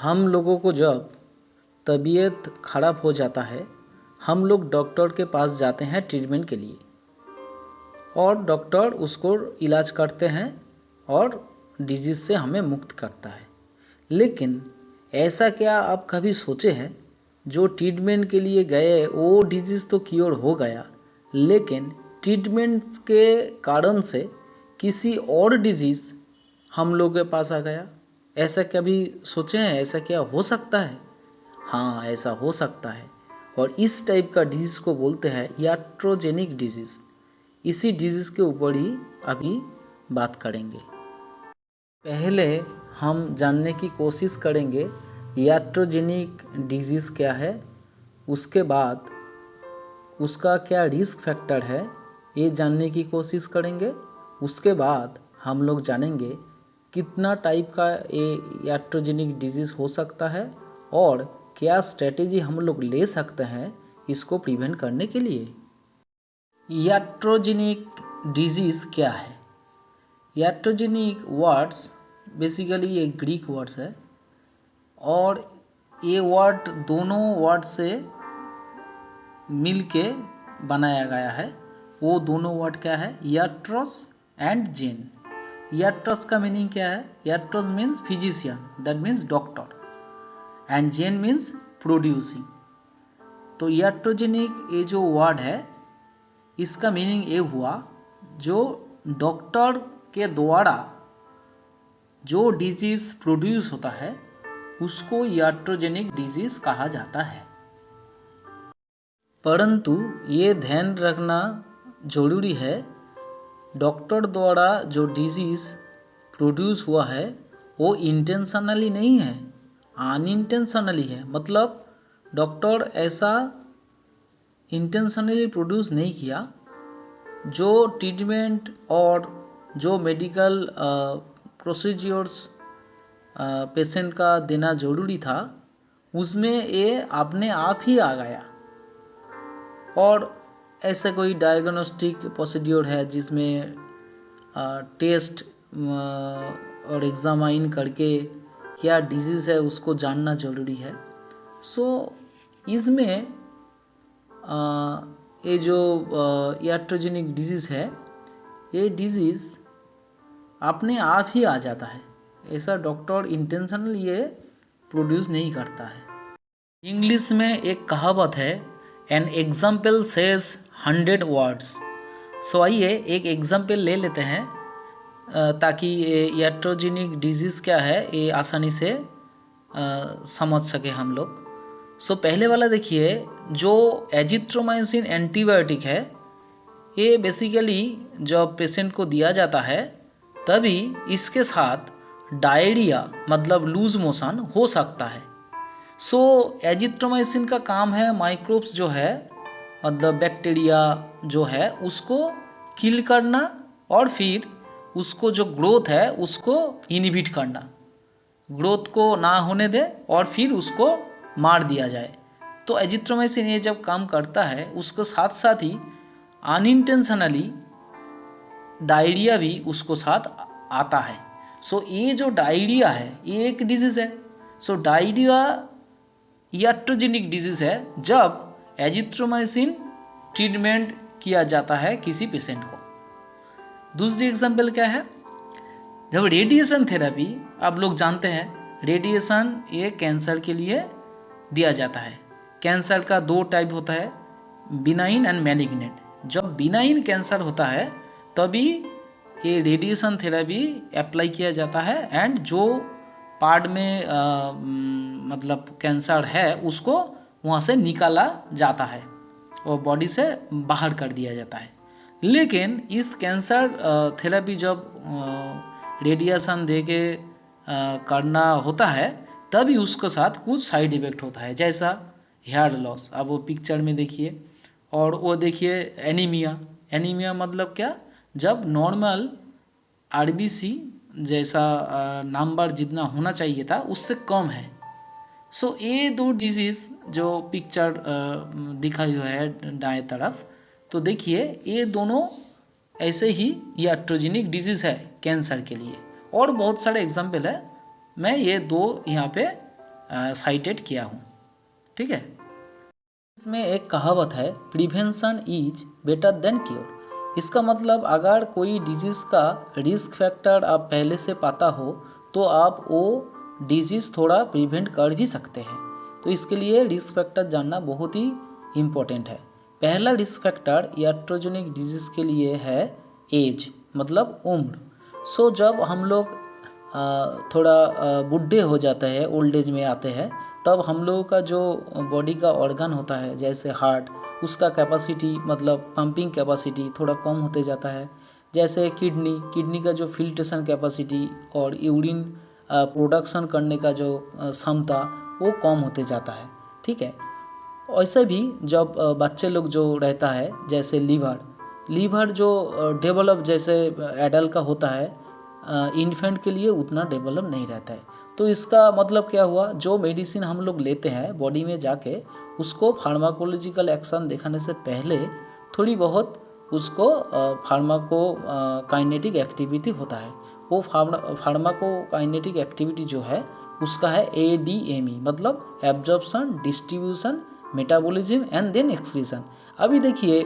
हम लोगों को जब तबीयत खराब हो जाता है, हम लोग डॉक्टर के पास जाते हैं ट्रीटमेंट के लिए और डॉक्टर उसको इलाज करते हैं और डिजीज़ से हमें मुक्त करता है। लेकिन ऐसा क्या आप कभी सोचे हैं, जो ट्रीटमेंट के लिए गए वो डिजीज़ तो क्योर हो गया, लेकिन ट्रीटमेंट के कारण से किसी और डिजीज़ हम लोग के पास आ गया? ऐसा कभी सोचे हैं? ऐसा क्या हो सकता है? हाँ, ऐसा हो सकता है। और इस टाइप का डिजीज़ को बोलते हैं याट्रोजेनिक डिजीज़। इसी डिजीज़ के ऊपर ही अभी बात करेंगे। पहले हम जानने की कोशिश करेंगे याट्रोजेनिक डिजीज़ क्या है, उसके बाद उसका क्या रिस्क फैक्टर है ये जानने की कोशिश करेंगे। उसके बाद हम लोग जानेंगे कितना टाइप का ये याट्रोजेनिक डिजीज़ हो सकता है और क्या स्ट्रेटेजी हम लोग ले सकते हैं इसको प्रिवेंट करने के लिए। याट्रोजेनिक डिजीज़ क्या है? याट्रोजेनिक वर्ड्स बेसिकली ये ग्रीक वर्ड्स है और ये वर्ड दोनों वर्ड से मिलके बनाया गया है। वो दोनों वर्ड क्या है? याट्रोस एंड जेन। याट्रोस का मीनिंग क्या है? Iatros means physician, that means doctor, and gen means producing. तो याट्रोजेनिक ये जो वर्ड है इसका मीनिंग ये हुआ, जो डॉक्टर के द्वारा जो डिजीज़ प्रोड्यूस होता है उसको याट्रोजेनिक डिजीज़ कहा जाता है। परंतु ये ध्यान रखना जरूरी है, डॉक्टर द्वारा जो डिजीज़ प्रोड्यूस हुआ है वो इंटेंशनली नहीं है, अनइंटेंशनली है। मतलब डॉक्टर ऐसा इंटेंशनली प्रोड्यूस नहीं किया। जो ट्रीटमेंट और जो मेडिकल प्रोसीजर्स पेशेंट का देना जरूरी था उसमें ये अपने आप ही आ गया। और ऐसा कोई डायग्नोस्टिक प्रोसीड्योर है जिसमें टेस्ट और एग्जामाइन करके क्या डिजीज़ है उसको जानना जरूरी है। सो इसमें ये जो याट्रोजेनिक डिजीज़ है ये डिजीज़ अपने आप ही आ जाता है, ऐसा डॉक्टर इंटेंशनली ये प्रोड्यूस नहीं करता है। इंग्लिश में एक कहावत है, एन एग्जाम्पल सेज 100 वर्ड्स। सो आइए एक एग्जाम्पल ले लेते हैं ताकि याट्रोजेनिक डिजीज़ क्या है ये आसानी से समझ सके हम लोग। सो पहले वाला देखिए, जो एजिथ्रोमाइसिन एंटीबायोटिक है ये बेसिकली जब पेशेंट को दिया जाता है तभी इसके साथ डायरिया मतलब लूज मोशन हो सकता है। सो एजिथ्रोमाइसिन का काम है माइक्रोब्स जो है मतलब बैक्टीरिया जो है उसको किल करना और फिर उसको जो ग्रोथ है उसको इनहिबिट करना, ग्रोथ को ना होने दे और फिर उसको मार दिया जाए। तो एजिथ्रोमाइसिन ये जब काम करता है उसको साथ साथ ही अनइंटेंशनली डायरिया भी उसको साथ आता है। सो ये जो डायरिया है ये एक डिजीज़ है। सो डायरिया याट्रोजेनिक डिजीज़ है जब एजिथ्रोमाइसिन ट्रीटमेंट किया जाता है किसी पेशेंट को। दूसरी एग्जांपल क्या है, जब रेडिएशन थेरेपी, आप लोग जानते हैं रेडिएशन ये कैंसर के लिए दिया जाता है। कैंसर का दो टाइप होता है, बिनाइन एंड मैलिग्नेंट। जब बिनाइन कैंसर होता है तभी ये रेडिएशन थेरेपी अप्लाई किया जाता है एंड जो पार्ट में मतलब कैंसर है उसको वहाँ से निकाला जाता है और बॉडी से बाहर कर दिया जाता है। लेकिन इस कैंसर थेरेपी जब रेडिएशन दे के करना होता है तभी उसके साथ कुछ साइड इफेक्ट होता है, जैसा हेयर लॉस। अब वो पिक्चर में देखिए, और वो देखिए एनीमिया। एनीमिया मतलब क्या, जब नॉर्मल आरबीसी जैसा नंबर जितना होना चाहिए था उससे कम है। सो ये दो डिजीज़ जो पिक्चर दिखाई हुआ है दाएं तरफ, तो देखिए ये दोनों ऐसे ही याट्रोजेनिक डिजीज़ है कैंसर के लिए। और बहुत सारे एग्जाम्पल है, मैं ये दो यहाँ पे साइटेड किया हूँ। ठीक है, इसमें एक कहावत है, prevention is better than cure. इसका मतलब अगर कोई डिजीज़ का रिस्क फैक्टर आप पहले से पता हो तो आप वो डिजीज़ थोड़ा प्रिवेंट कर भी सकते हैं। तो इसके लिए रिस्क फैक्टर जानना बहुत ही इम्पोर्टेंट है। पहला रिस्क फैक्टर याट्रोजेनिक डिजीज़ के लिए है एज, मतलब उम्र। सो जब हम लोग थोड़ा बूढ़े हो जाते हैं, ओल्ड एज में आते हैं, तब हम लोगों का जो बॉडी का ऑर्गन होता है जैसे हार्ट, उसका कैपेसिटी मतलब पंपिंग कैपेसिटी थोड़ा कम होते जाता है। जैसे किडनी का जो फिल्ट्रेशन कैपेसिटी और यूरिन प्रोडक्शन करने का जो क्षमता वो कम होते जाता है। ठीक है, ऐसे भी जब बच्चे लोग जो रहता है जैसे लीवर जो डेवलप जैसे एडल्ट का होता है, इन्फेंट के लिए उतना डेवलप नहीं रहता है। तो इसका मतलब क्या हुआ, जो मेडिसिन हम लोग लेते हैं बॉडी में जाके उसको फार्माकोलॉजिकल एक्शन दिखाने से पहले थोड़ी बहुत उसको फार्माको काइनेटिक एक्टिविटी होता है। वो फार्माको काइनेटिक एक्टिविटी जो है उसका है ADME, मतलब absorption, distribution, metabolism and then excretion. अभी देखिए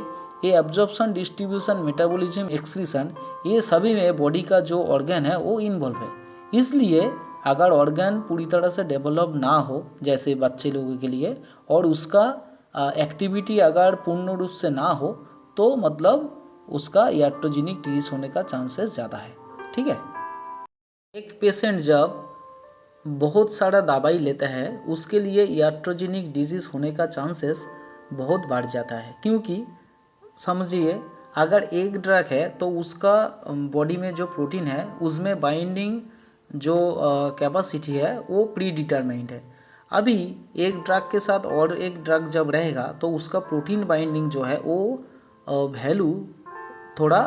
ये एब्जॉर्प्शन, डिस्ट्रीब्यूशन, मेटाबॉलिज्म, एक्सक्रीशन, ये सभी में बॉडी का जो ऑर्गन है वो इन्वॉल्व है। इसलिए अगर ऑर्गन पूरी तरह से डेवलप ना हो जैसे बच्चे लोगों के लिए, और उसका एक्टिविटी अगर पूर्ण रूप से ना हो, तो मतलब उसका याट्रोजेनिक डिजीज होने का चांसेस ज़्यादा है। ठीक है, एक पेशेंट जब बहुत सारा दवाई लेता है उसके लिए याट्रोजेनिक डिजीज होने का चांसेस बहुत बढ़ जाता है। क्योंकि समझिए अगर एक ड्रग है तो उसका बॉडी में जो प्रोटीन है उसमें बाइंडिंग जो कैपेसिटी है वो प्री डिटरमाइंड है। अभी एक ड्रग के साथ और एक ड्रग जब रहेगा तो उसका प्रोटीन बाइंडिंग जो है वो वैल्यू थोड़ा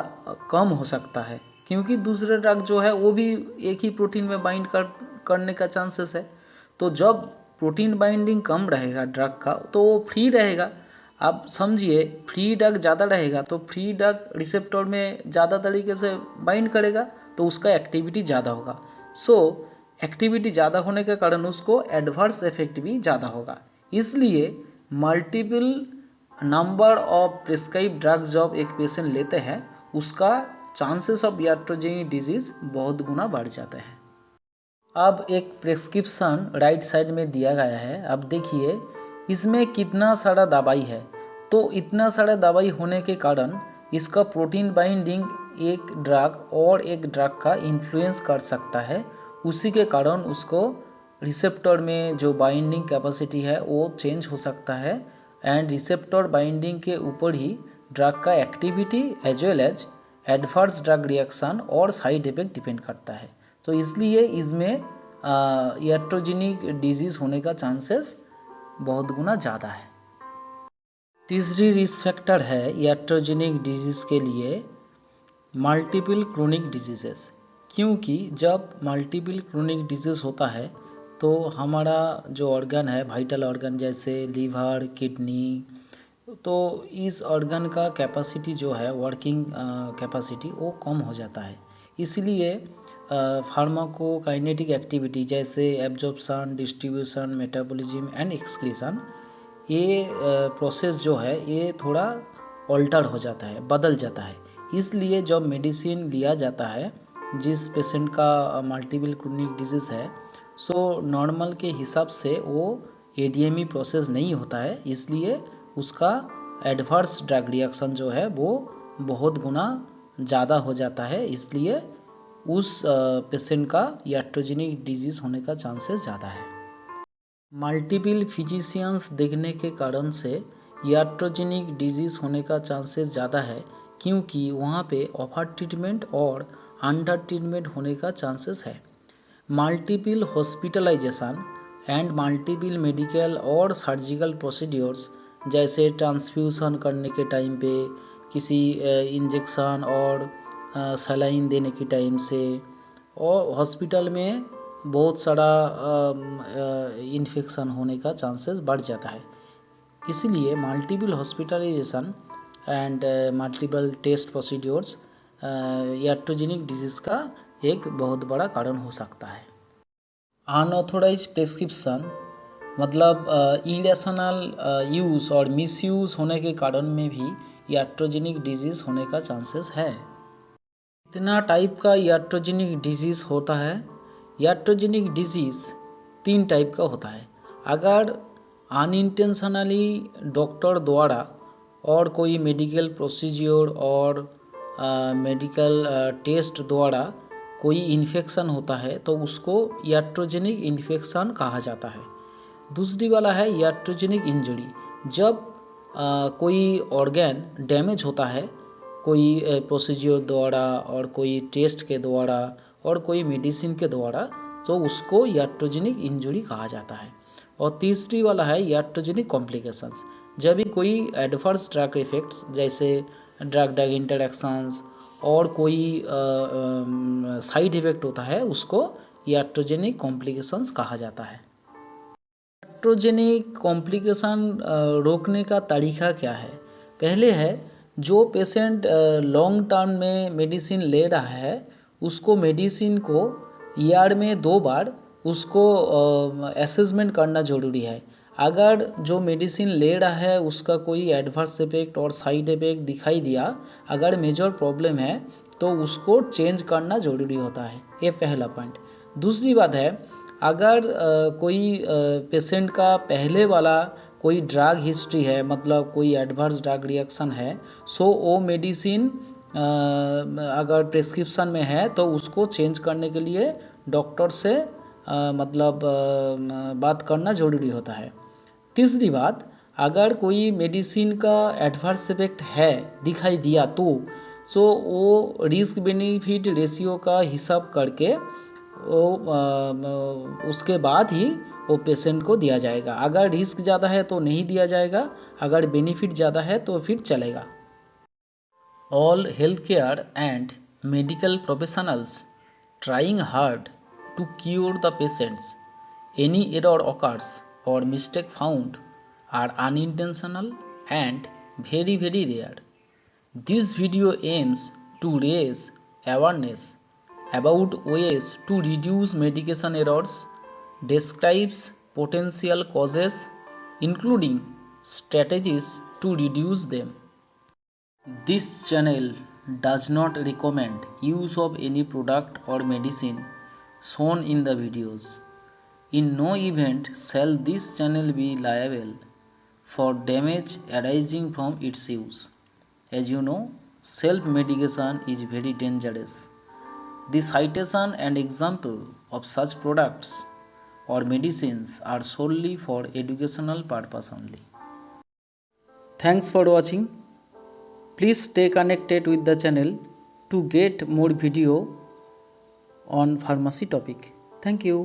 कम हो सकता है, क्योंकि दूसरे ड्रग जो है वो भी एक ही प्रोटीन में बाइंड करने का चांसेस है। तो जब प्रोटीन बाइंडिंग कम रहेगा ड्रग का तो वो फ्री रहेगा। आप समझिए फ्री ड्रग ज़्यादा रहेगा तो फ्री ड्रग रिसेप्टर में ज़्यादा तरीके से बाइंड करेगा तो उसका एक्टिविटी ज़्यादा होगा। सो एक्टिविटी ज़्यादा होने के कारण उसको एडवर्स इफेक्ट भी ज़्यादा होगा। इसलिए multiple number of prescribe drugs जब एक पेशेंट लेते हैं उसका चांसेस ऑफ याट्रोजेनिक डिजीज बहुत गुना बढ़ जाते हैं। अब एक प्रिस्क्रिप्शन राइट साइड में दिया गया है, अब देखिए इसमें कितना सारा दवाई है। तो इतना सारा दवाई होने के कारण इसका प्रोटीन बाइंडिंग एक ड्रग और एक ड्रग का इन्फ्लुएंस कर सकता है। उसी के कारण उसको रिसेप्टर में जो बाइंडिंग कैपेसिटी है वो चेंज हो सकता है, एंड रिसेप्टर बाइंडिंग के ऊपर ही ड्रग का activity as well as adverse drug reaction और साइड इफेक्ट डिपेंड करता है। तो इसलिए इसमें याट्रोजेनिक डिजीज होने का चांसेस बहुत गुना ज़्यादा है। तीसरी रिस्क फैक्टर है याट्रोजेनिक डिजीज के लिए मल्टीपल क्रोनिक डिजीजेस। क्योंकि जब मल्टीपल क्रोनिक डिजीज होता है तो हमारा जो ऑर्गन है वाइटल ऑर्गन जैसे लीवर, किडनी, तो इस ऑर्गन का कैपेसिटी जो है वर्किंग कैपेसिटी वो कम हो जाता है। इसलिए फार्माकोकाइनेटिक एक्टिविटी जैसे absorption, distribution, metabolism and excretion, ये प्रोसेस जो है ये थोड़ा ऑल्टर हो जाता है, बदल जाता है। इसलिए जब मेडिसिन लिया जाता है जिस पेशेंट का मल्टीपल क्रोनिक डिजीज है, सो नॉर्मल के हिसाब से वो ADME प्रोसेस नहीं होता है, इसलिए उसका एडवर्स ड्रग रिएक्शन जो है वो बहुत गुना ज़्यादा हो जाता है। इसलिए उस पेशेंट का याट्रोजेनिक डिजीज होने का चांसेस ज़्यादा है। मल्टीपल फिजिशियंस देखने के कारण से याट्रोजेनिक डिजीज होने का चांसेस ज़्यादा है, क्योंकि वहाँ पे ओवर ट्रीटमेंट और अंडर ट्रीटमेंट होने का चांसेस है। Multiple hospitalisation and multiple medical और सर्जिकल प्रोसीड्योर्स जैसे ट्रांसफ्यूज़न करने के टाइम पे, किसी इंजेक्शन और सलाइन देने के टाइम से, और हॉस्पिटल में बहुत सारा इन्फेक्शन होने का चांसेस बढ़ जाता है। इसलिए multiple hospitalisation and multiple test procedures iatrogenic disease का एक बहुत बड़ा कारण हो सकता है। अनऑथोराइज प्रेस्क्रिप्शन मतलब इरेशनल यूज़ और मिसयूज़ होने के कारण में भी याट्रोजेनिक डिजीज़ होने का चांसेस है। कितना टाइप का याट्रोजेनिक डिजीज़ होता है? याट्रोजेनिक डिजीज़ 3 टाइप का होता है। अगर अनइंटेंशनली डॉक्टर द्वारा और कोई मेडिकल प्रोसीजर और मेडिकल टेस्ट द्वारा कोई इन्फेक्शन होता है तो उसको याट्रोजेनिक इन्फेक्शन कहा जाता है। दूसरी वाला है याट्रोजेनिक इंजरी। जब कोई ऑर्गन डैमेज होता है कोई प्रोसीजर द्वारा और कोई टेस्ट के द्वारा और कोई मेडिसिन के द्वारा, तो उसको याट्रोजेनिक इंजरी कहा जाता है। और तीसरी वाला है याट्रोजेनिक कॉम्प्लिकेशंस। जब भी कोई एडवर्स ड्रग इफेक्ट्स जैसे ड्रग ड्रग इंटरेक्शंस और कोई साइड इफेक्ट होता है उसको याट्रोजेनिक कॉम्प्लिकेशंस कहा जाता है। याट्रोजेनिक कॉम्प्लिकेशन रोकने का तरीका क्या है? पहले है जो पेशेंट लॉन्ग टर्म में मेडिसिन ले रहा है उसको मेडिसिन को ईयर में 2 बार उसको असेसमेंट करना ज़रूरी है। अगर जो मेडिसिन ले रहा है उसका कोई एडवर्स इफेक्ट और साइड इफेक्ट दिखाई दिया, अगर मेजर प्रॉब्लम है तो उसको चेंज करना ज़रूरी होता है। ये पहला पॉइंट। दूसरी बात है अगर कोई पेशेंट का पहले वाला कोई ड्रग हिस्ट्री है, मतलब कोई एडवर्स ड्रग रिएक्शन है, सो वो मेडिसिन अगर प्रिस्क्रिप्शन में है तो उसको चेंज करने के लिए डॉक्टर से मतलब बात करना ज़रूरी होता है। तीसरी बात, अगर कोई मेडिसिन का एडवर्स इफेक्ट है दिखाई दिया तो वो रिस्क बेनिफिट रेशियो का हिसाब करके वो उसके बाद ही वो पेशेंट को दिया जाएगा। अगर रिस्क ज़्यादा है तो नहीं दिया जाएगा, अगर बेनिफिट ज़्यादा है तो फिर चलेगा। All health care and medical professionals trying hard to cure the patients. Any error occurs or mistake found are unintentional and very rare. This video aims to raise awareness about ways to reduce medication errors, describes potential causes, including strategies to reduce them. This channel does not recommend use of any product or medicine shown in the videos. In no event shall this channel be liable for damage arising from its use. As you know, self-medication is very dangerous. The citation and example of such products or medicines are solely for educational purpose only. Thanks for watching. Please stay connected with the channel to get more video on pharmacy topic. Thank you.